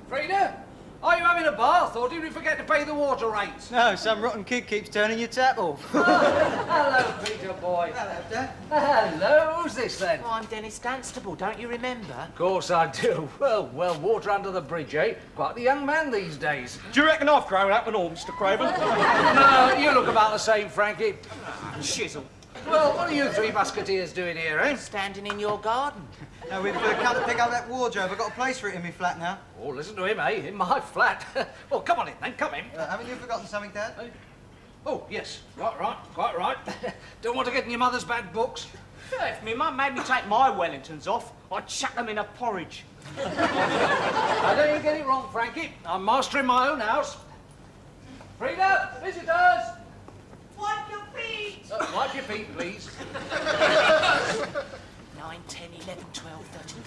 Frida, are you having a bath, or did we forget to pay the water rates? No, some rotten kid keeps turning your tap off. Hello, Peter boy. Hello, Dad. Hello, who's this then? Oh, I'm Dennis Dunstable, don't you remember? Of course I do. Well, water under the bridge, eh? Quite the young man these days. Do you reckon I've grown up and all, Mr Craven? No, you look about the same, Frankie. Shizzle. Well, what are you three musketeers doing here, eh? Standing in your garden. No, we've come to pick up that wardrobe. I've got a place for it in my flat now. Oh, listen to him, eh? In my flat. Well, come on in, then. Come in. Haven't you forgotten something, Dad? Oh, yes. Quite right. Quite right. Don't want to get in your mother's bad books. Yeah, if me mum made me take my Wellingtons off, I'd chuck them in a porridge. Now, don't you get it wrong, Frankie. I'm master in my own house. Frida, visitors! Wipe your feet! Wipe your feet, please. 9, 10, 11, 12, 13.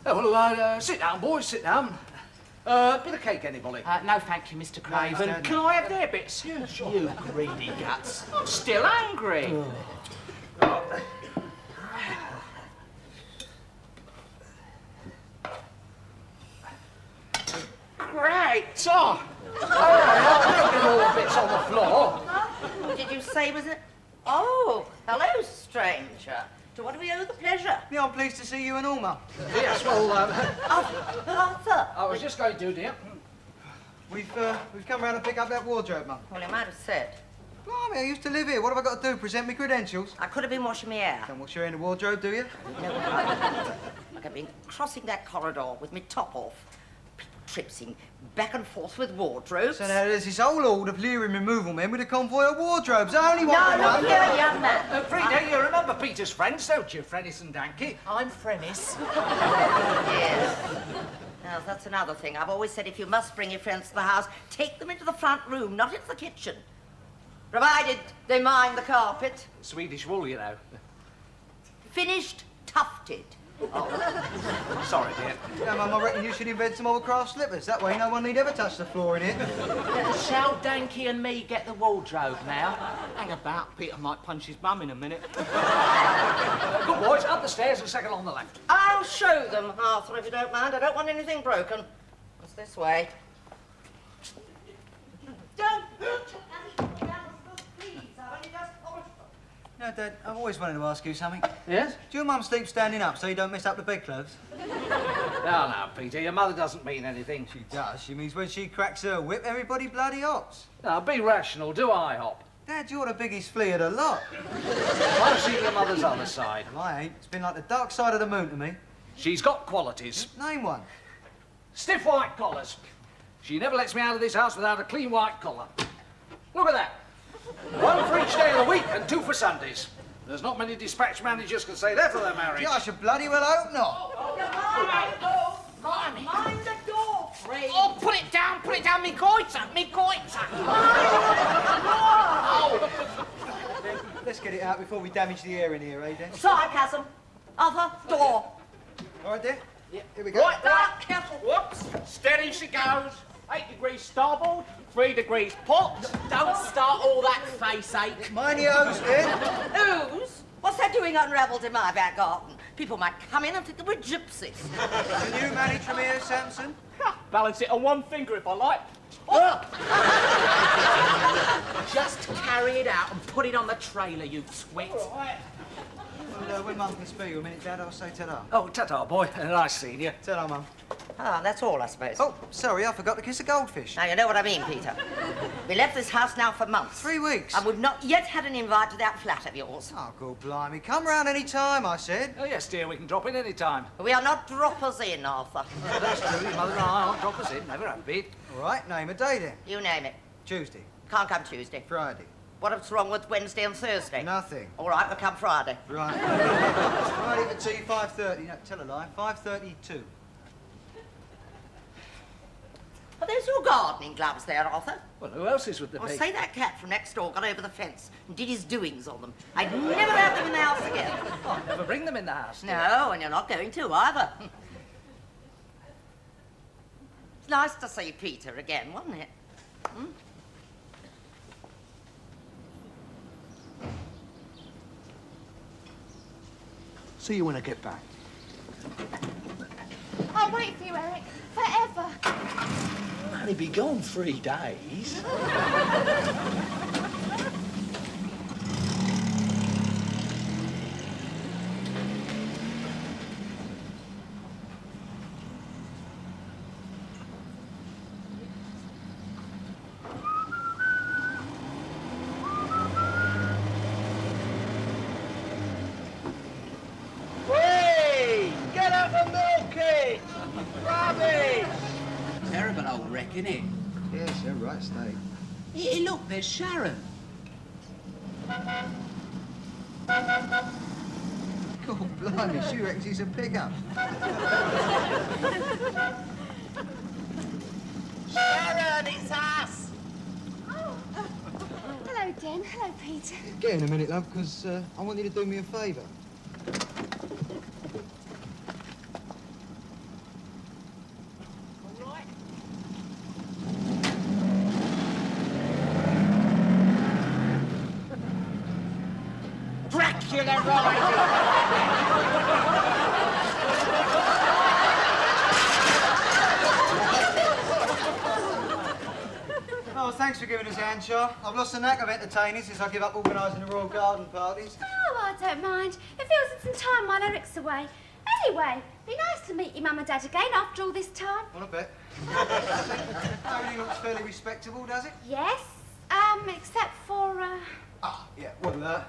Oh, well, sit down, boys, sit down. Bit of cake, anybody? No, thank you, Mr Craven. Can I have their bits? Yeah, sure. You greedy guts. I'm still hungry. Great! Oh, All the bits on the floor. What did you say, was it? Oh, hello, stranger. To what do we owe the pleasure? Yeah, I'm pleased to see you and all, Mum. Yes, well, Arthur. I was just going to, dear. We've come round to pick up that wardrobe, Mum. Well, you might have said. Blimey, I used to live here. What have I got to do? Present me credentials? I could have been washing my hair. Don't wash your hair in the wardrobe, do you? No, like I've been crossing that corridor with my top off, tripsing back and forth with wardrobes. So now there's this whole horde of leering removal men with a convoy of wardrobes. I only want No, one. look here, young man. Frida, you remember Peter's friends, don't you? Frennis and Danky. I'm Frennis. Yes. Now, that's another thing. I've always said if you must bring your friends to the house, take them into the front room, not into the kitchen. Provided they mind the carpet. Swedish wool, you know. Finished, tufted. Sorry, dear. Yeah, Mum, I reckon you should invent some old craft slippers. That way no one need ever touch the floor in it. Shall Danky and me get the wardrobe now? hang about. Peter might punch his mum in a minute. Good boys, up the stairs and second on the left. I'll show them, Arthur, if you don't mind. I don't want anything broken. It's this way. Don't please. I've only just polished them. No, Dad, I've always wanted to ask you something. Yes? Do your mum sleep standing up so you don't mess up the bedclothes? No, Peter, your mother doesn't mean anything. She does. She means when she cracks her whip, everybody bloody hops. Now, be rational, do I hop? Dad, you're the biggest flea of the lot. I've seen your mother's other side. Well, I ain't. It's been like the dark side of the moon to me. She's got qualities. Name one. Stiff white collars. She never lets me out of this house without a clean white collar. Look at that. One for each day of the week and two for Sundays. There's not many dispatch managers can say that for their marriage. Yeah, I should bloody well hope not. Mind the door, Fred. Oh, put it down, me goiter, me goiter. Let's get it out before we damage the air in here, eh, then? Sarcasm. Arthur, door. All right, then? Yeah. Here we go. Right, careful. Whoops. Steady she goes. 8 degrees starboard, 3 degrees port. Don't start all that face ache. Mind your hose, then. Whose? What's that doing unravelled in my back garden? People might come in and think that we're gypsies. Can you manage from here, Samson? Balance it on one finger if I like. Just carry it out and put it on the trailer, you twit. Well, when Mum can spare you a minute, Dad, I'll say ta-da. Oh, ta-ta, boy. Nice seeing you. Ta-da, Mum. Ah, that's all, I suppose. Oh, sorry, I forgot to kiss a goldfish. Now, you know what I mean, Peter. We left this house now for months. 3 weeks. And we've not yet had an invite to that flat of yours. Oh, good blimey. Come round any time, I said. Oh, yes, dear, we can drop in any time. We are not droppers in, Arthur. That's true. Your mother and I aren't droppers in. Never have been. All right, name a day, then. You name it. Tuesday. Can't come Tuesday. Friday. What's wrong with Wednesday and Thursday? Nothing. All right, we'll come Friday. Right. Friday for tea, 5:30. No, tell a lie. 5:32. Are those your gardening gloves there, Arthur? Well, who else is with the Well, pig? say that cat from next door got over the fence and did his doings on them. I'd never have them in the house again. Oh, never bring them in the house. dear. No, and you're not going to either. It's nice to see Peter again, wasn't it? Hmm? See you when I get back. I'll wait for you, Eric. Forever. Only be gone 3 days. Whee! Get up and milk it! Rubbish! Terrible old wreck, isn't it? Yes, you're right, Steve. Hey, look, there's Sharon. God, blimey, she reckons he's a pickup. Sharon, it's us! Hello, Den. Hello, Peter. Get in a minute, love, because I want you to do me a favour. Dracula riding! Oh, thanks for giving us a hand, Char. I've lost the knack of entertaining since I give up organising the Royal Garden parties. Oh, I don't mind. It feels it's some time while Eric's away. Anyway, be nice to meet your mum and dad again after all this time. Well, I bet. Everything looks fairly respectable, does it? Yes, except for, Ah, yeah, well, I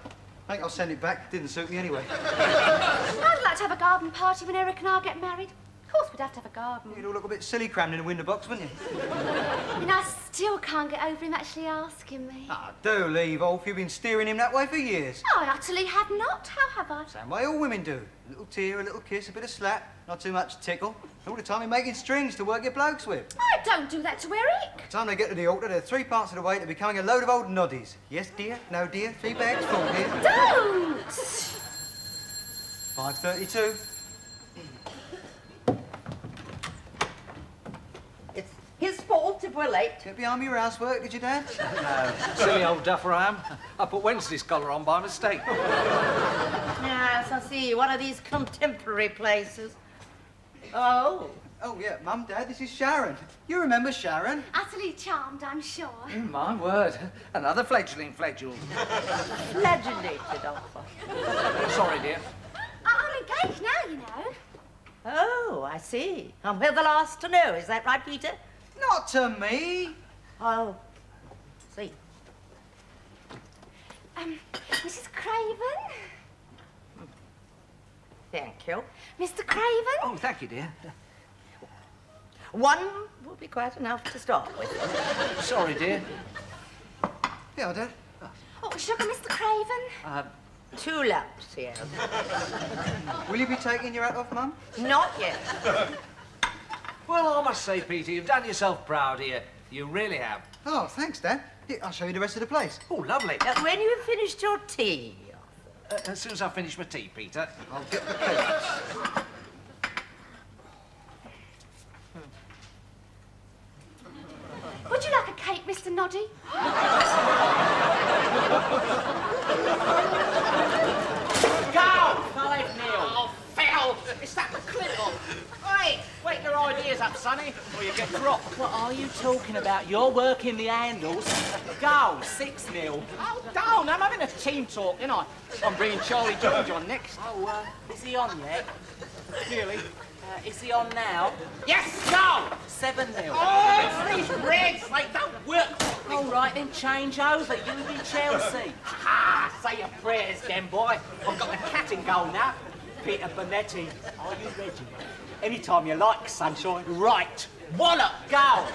think I'll send it back. Didn't suit me anyway. I'd like to have a garden party when Eric and I get married. Of course, we'd have to have a garden. You'd all look a bit silly crammed in a window box, wouldn't you? And I still can't get over him actually asking me. Ah, do leave, Ulf. You've been steering him that way for years. No, I utterly have not. How have I? Same way all women do. A little tear, a little kiss, a bit of slap, not too much tickle. All the time you're making strings to work your blokes with. I don't do that to Eric. By the time they get to the altar, they're 3 parts of the way to becoming a load of old noddies. Yes, dear. No, dear. 3 bags full, dear. Don't! 5:32. It's his fault if we're late. Get behind me your housework, did you, Dad? Silly old duffer I am. I put Wednesday's collar on by mistake. Yes, I see. One of these contemporary places. Oh. Oh, yeah, Mum, Dad, this is Sharon. You remember Sharon? Utterly charmed, I'm sure. My word. Another fledgling fledgule. Flagellated, Arthur. Sorry, dear. I'm engaged now, you know. Oh, I see. And we're the last to know. Is that right, Peter? Not to me. Oh. See. Mrs Craven? Thank you. Mr Craven? Oh, thank you, dear. One will be quite enough to start with. Sorry, dear. Yeah, Dad. Oh, sugar, Mr Craven? 2 laps here. Will you be taking your hat off, Mum? Not yet. Well, I must say, Peter, you've done yourself proud here. You really have. Oh, thanks, Dad. Here, I'll show you the rest of the place. Oh, lovely. When you've finished your tea. As soon as I finish my tea, Peter. I'll get the cake. Would you like a cake, Mr Noddy? Go! 5-0. Oh, foul! It's that McClintock. Hey, wake your ideas up, Sonny, or you get dropped. What are you talking about? You're working the handles. Go, 6-0. Oh, don't. I'm having a team talk, ain't I? I'm bringing Charlie George on next. Oh, is he on yet? Really? Is he on now? Yes, go! 7-0. Oh, it's these Reds. They don't work properly. All right, then change over. You be Chelsea. Ah, say your prayers, then, boy. I've got the cat in goal now. Peter Bonetti. Are you ready? Anytime you like, sunshine. Right. Wallop, go. 8-0.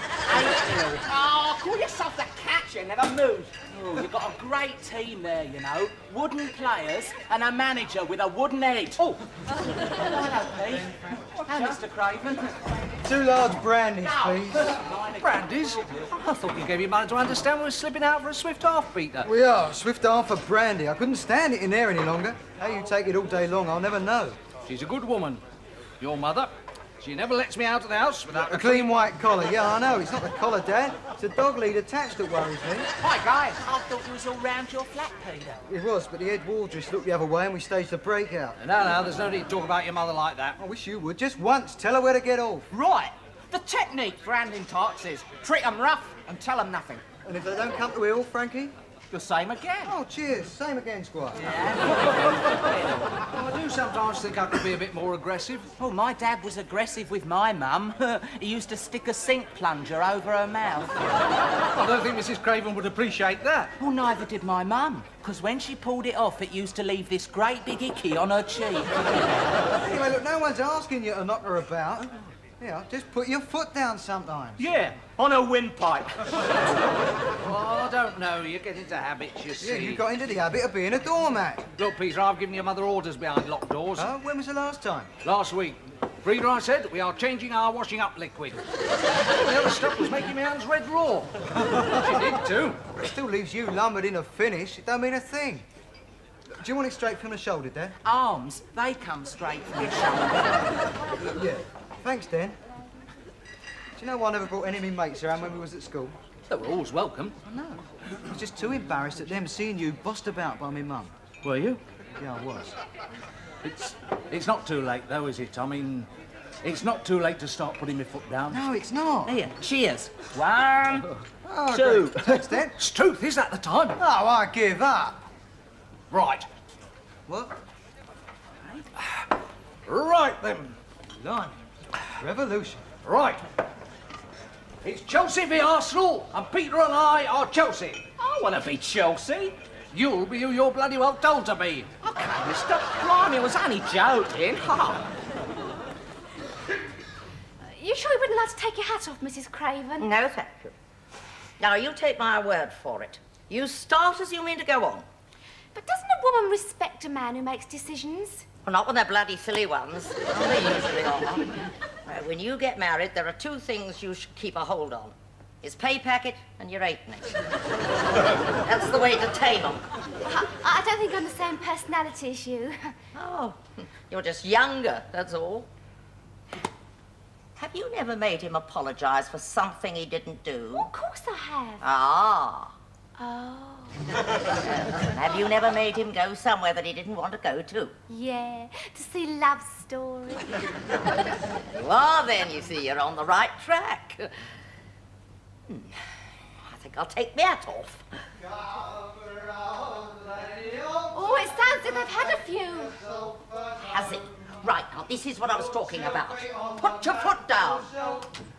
Oh, call yourself the catcher, never move. Oh, you've got a great team there, you know. Wooden players and a manager with a wooden head. Oh, hello, Pete. And Mr Craven. 2 large brandies, please. Brandies? I thought you gave your mother to understand we were slipping out for a swift half-beater. We are. Swift half for brandy. I couldn't stand it in there any longer. How you take it all day long, I'll never know. She's a good woman. Your mother. She never lets me out of the house without A clean white collar. Yeah, I know. It's not the collar, Dad. It's a dog lead attached that worries me. Hi, guys. I thought you was all round your flat, Peter. It was, but the head wardress looked the other way and we staged a breakout. No, there's no need to talk about your mother like that. I wish you would. Just once. Tell her where to get off. Right. The technique for handling tarts is treat 'em rough and tell 'em nothing. And if they don't come to heel, Frankie? The same again. Oh, cheers. Same again, Squire. I do sometimes think I could be a bit more aggressive. Oh, my dad was aggressive with my mum. He used to stick a sink plunger over her mouth. I don't think Mrs Craven would appreciate that. Well, neither did my mum, because when she pulled it off, it used to leave this great big icky on her cheek. Anyway, look, no one's asking you to knock her about. Yeah, just put your foot down sometimes. Yeah, on a windpipe. Oh, I don't know. You get into habits, you see. Yeah, you got into the habit of being a doormat. Look, Peter, I've given your mother orders behind locked doors. When was the last time? Last week. Frida, I said, we are changing our washing up liquid. The other stuff was making my hands red raw. She did too. It still leaves you lumbered in a finish. It don't mean a thing. Do you want it straight from the shoulder, Dad? Arms, they come straight from your shoulder. Yeah. Thanks, Dan. Do you know why I never brought any of my mates around when we was at school? They were always welcome. I know. I was just too embarrassed at them seeing you bossed about by my mum. Were you? Yeah, I was. It's not too late, though, is it? I mean, it's not too late to start putting my foot down. No, it's not. Here, cheers. 1, Oh, 2. great. Thanks, Dan. It's truth, is that the time? Oh, I give up. Right. What? Right, then. Blimey. Revolution. Right. It's Chelsea v Arsenal, and Peter and I are Chelsea. I want to be Chelsea. You'll be who you're bloody well told to be. Okay, Mr. Blimey, I was only joking. You sure you wouldn't like to take your hat off, Mrs Craven? No, thank you. Now, you take my word for it. You start as you mean to go on. But doesn't a woman respect a man who makes decisions? Well, not when they're bloody silly ones. Well, they usually are. When you get married, there are 2 things you should keep a hold on. His pay packet and your halfpenny. That's the way to tame them. I don't think I'm the same personality as you. Oh, you're just younger, that's all. Have you never made him apologise for something he didn't do? Of course I have. Ah. Oh. Have you never made him go somewhere that he didn't want to go to? Yeah, to see love stories. You are then, you see, you're on the right track. I think I'll take my hat off. Oh, it sounds like I've had a few. Has he? Right, now this is what I was talking about. Put your foot down.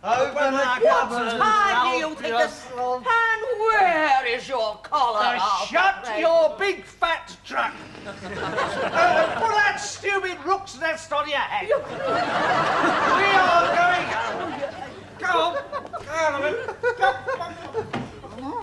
Open the What cupboard. time do you think this... And where is your collar? Shut your big fat trap. Put that stupid rook's nest on your head. We are going home. Go on. Go on,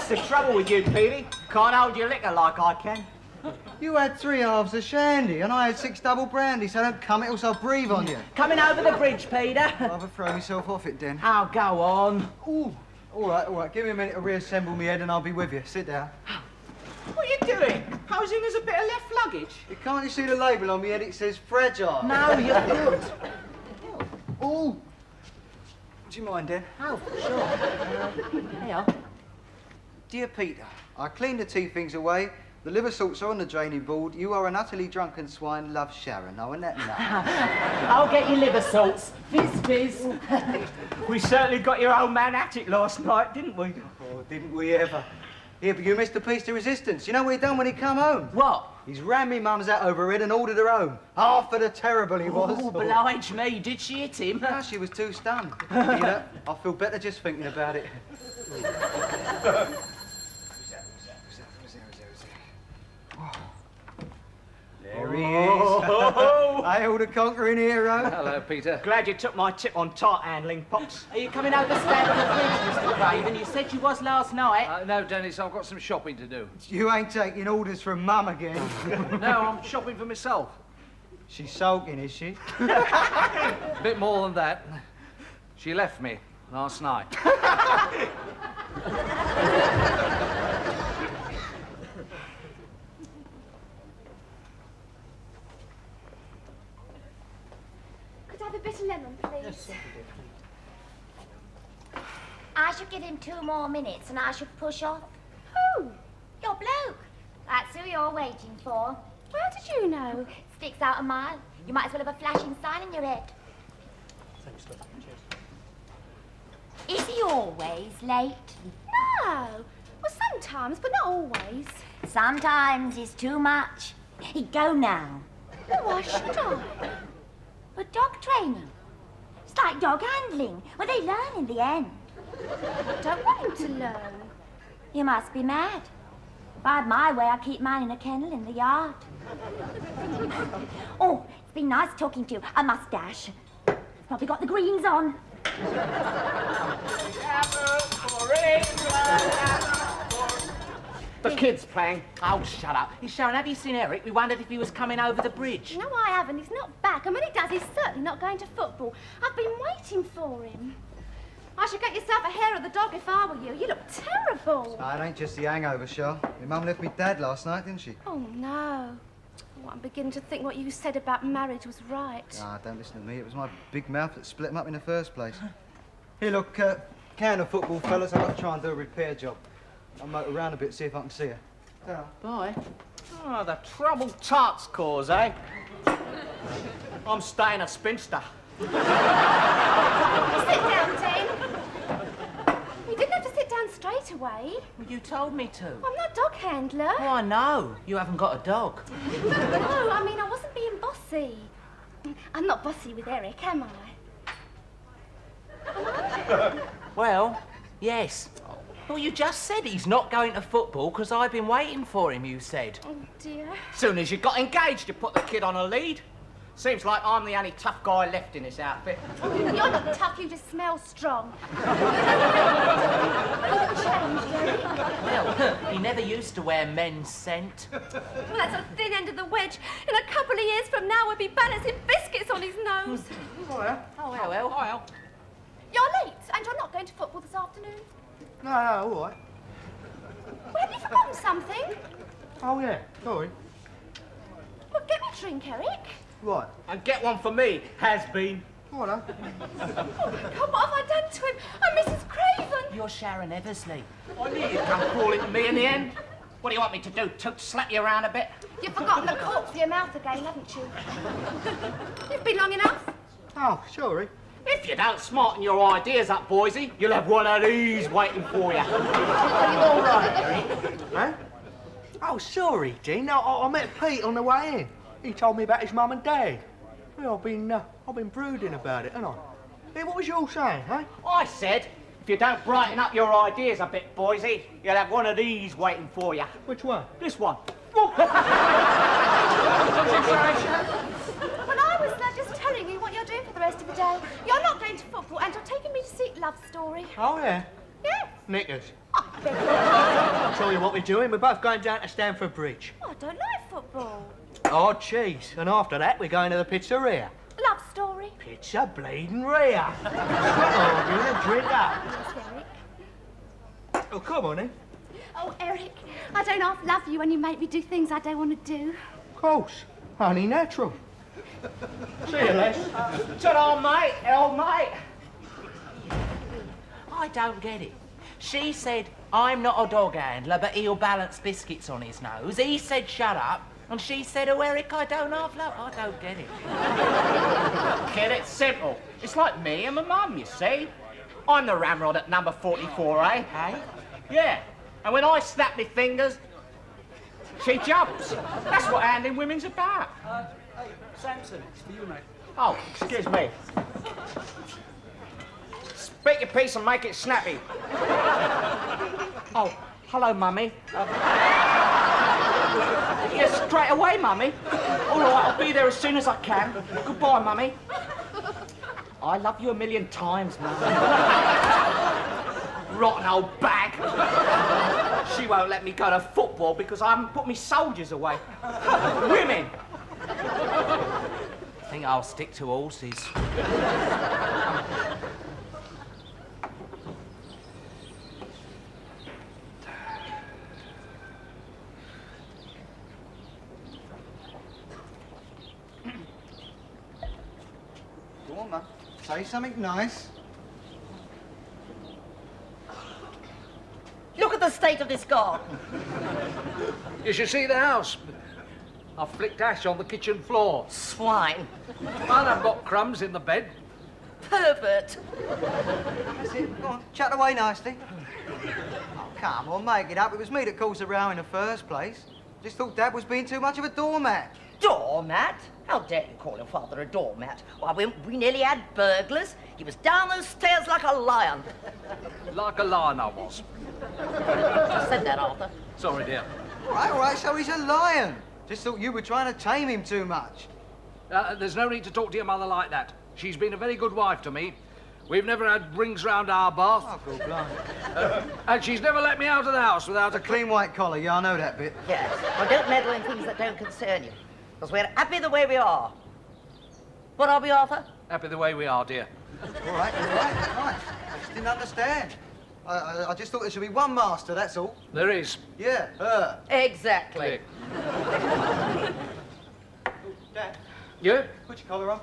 That's the trouble with you, Petey. Can't hold your liquor like I can. You had 3 halves of shandy and I had 6 double brandy, so don't come, else I'll breathe on you. Coming over the bridge, Peter. I'll have to throw myself off it, then. Oh, go on. Ooh. All right. Give me a minute to reassemble my head and I'll be with you. Sit down. What are you doing? Posing as a bit of left luggage? Can't you see the label on my head? It says fragile. No, you're good. Ooh. Do you mind, Dan? Oh, sure. Here. Dear Peter, I cleaned the tea things away, The liver salts are on the draining board. You are an utterly drunken swine, love Sharon. Now, isn't that enough? I'll get your liver salts. Fizz, fizz. We certainly got your old man at it last night, didn't we? Oh, didn't we ever? Yeah, but you missed a piece of resistance. You know what he done when he come home? What? He's rammed me mum's out over her head and ordered her home. Half of the terrible he was. Oh, oblige me. Did she hit him? No, she was too stunned. You know, I feel better just thinking about it. There he is. Hail the conquering hero. Hello, Peter. Glad you took my tip on tart handling, Pops. Are you coming over Stamford Bridge, Mr Craven? You said you was last night. No, Dennis, I've got some shopping to do. You ain't taking orders from Mum again. No, I'm shopping for myself. She's sulking, is she? A bit more than that. She left me last night. Could I have a bit of lemon, please? I should give him 2 more minutes and I should push off. Who? Your bloke. That's who you're waiting for. How did you know? Sticks out a mile. You might as well have a flashing sign in your head. Is he always late? No. Well, sometimes, but not always. Sometimes it's too much. He'd go now. Well, why should I? But dog training. It's like dog handling. Well, they learn in the end. I don't want him to learn. You must be mad. If I had my way, I'd keep mine in a kennel in the yard. Oh, it's been nice talking to you. I must dash. Probably got the greens on. The kid's playing. Oh, shut up. Hey, Sharon, have you seen Eric? We wondered if he was coming over the bridge. No, I haven't. He's not back. And when he does, he's certainly not going to football. I've been waiting for him. I should get yourself a hair of the dog if I were you. You look terrible. It ain't just the hangover, Shah. Your mum left me dad last night, didn't she? Oh, no. Oh, I'm beginning to think what you said about marriage was right. Ah, don't listen to me. It was my big mouth that split him up in the first place. Here, look, can of football, fellas. I've got to try and do a repair job. I'll motor around a bit, see if I can see her. Bye. Oh, the trouble tarts cause, eh? I'm staying a spinster. Sit down, Dean. You didn't have to sit down straight away. Well, you told me to. I'm not a dog handler. Oh, I know. You haven't got a dog. No, I mean, I wasn't being bossy. I'm not bossy with Eric, am I? Well, yes. Well, you just said he's not going to football because I've been waiting for him, you said. Oh, dear. Soon as you got engaged, you put the kid on a lead. Seems like I'm the only tough guy left in this outfit. You're not tough, you just smell strong. You've changed, Eric. Well, he never used to wear men's scent. Well, that's a thin end of the wedge. In a couple of years from now, we'll be balancing biscuits on his nose. Oh, well. You're late, and you're not going to football this afternoon. No, all right. Well, have you forgotten something? Oh, yeah, sorry. Well, get me a drink, Eric. Right. And get one for me, has been. Right, Oh, God, what have I done to him? I'm Mrs Craven. You're Sharon Eversley. I knew you'd come crawling to me in the end. What do you want me to do, Toot? Slap you around a bit? You've forgotten the cork for your mouth again, haven't you? You've been long enough. Oh, sorry. If you don't smarten your ideas up, Boysey, you'll have one of these waiting for you. All right, Eric. Huh? Oh, sorry, Dean. No, I met Pete on the way in. He told me about his mum and dad. Well, I've been brooding about it, haven't I? Hey, what was you all saying, huh? I said, if you don't brighten up your ideas a bit, Boysey, you'll have one of these waiting for you. Which one? This one. Well, I was just telling you what you're doing for the rest of the day. You're not going to football, and you're taking me to see Love Story. Oh, yeah. Yes. Knickers. Oh, I beg your pardon. I'll tell you what we're doing. We're both going down to Stamford Bridge. Oh, I don't like football. Oh, cheese. And after that, we're going to the pizzeria. Love Story. Pizza bleeding rare. Oh, you're gonna drink up. Yes, Eric. Oh, come on, then. Oh, Eric, I don't half love you when you make me do things I don't want to do. Of course. Honey natural. See you, Les. Ta-da, mate, old mate. I don't get it. She said I'm not a dog handler, but he'll balance biscuits on his nose. He said shut up, and she said, oh, Eric, I don't half love. I don't get it. Kid, it's simple. It's like me and my mum, you see. I'm the ramrod at number 44, eh? Hey? Yeah. And when I snap my fingers, she jumps. That's what handling women's about. Hey, Samson, it's for you, mate. Oh, excuse me. Speak your piece and make it snappy. Oh, hello, Mummy. Yeah, straight away, Mummy. All right, I'll be there as soon as I can. Goodbye, Mummy. I love you a million times, Mummy. Rotten old bag. She won't let me go to football because I haven't put me soldiers away. Women! I think I'll stick to horses. Go on, Mum. Say something nice. Look at the state of this garden. You should see the house. I've flicked ash on the kitchen floor. Swine. And I've got crumbs in the bed. Pervert. That's it. Go on, chat away nicely. Oh, come on, make it up. It was me that caused the row in the first place. Just thought Dad was being too much of a doormat. Doormat? How dare you call your father a doormat? Why, we nearly had burglars. He was down those stairs like a lion. Like a lion I was. I said that, Arthur. Sorry, dear. All right, so he's a lion. Just thought you were trying to tame him too much. There's no need to talk to your mother like that. She's been a very good wife to me. We've never had rings round our bath. Oh, good blimey. And she's never let me out of the house without a Clean white collar, yeah, I know that bit. Yes. Well, don't meddle in things that don't concern you. Because we're happy the way we are. What are we, Arthur? Happy the way we are, dear. All right. I just didn't understand. I just thought there should be one master, that's all. There is. Yeah, her. Exactly. Click. Dad, You? put your collar on.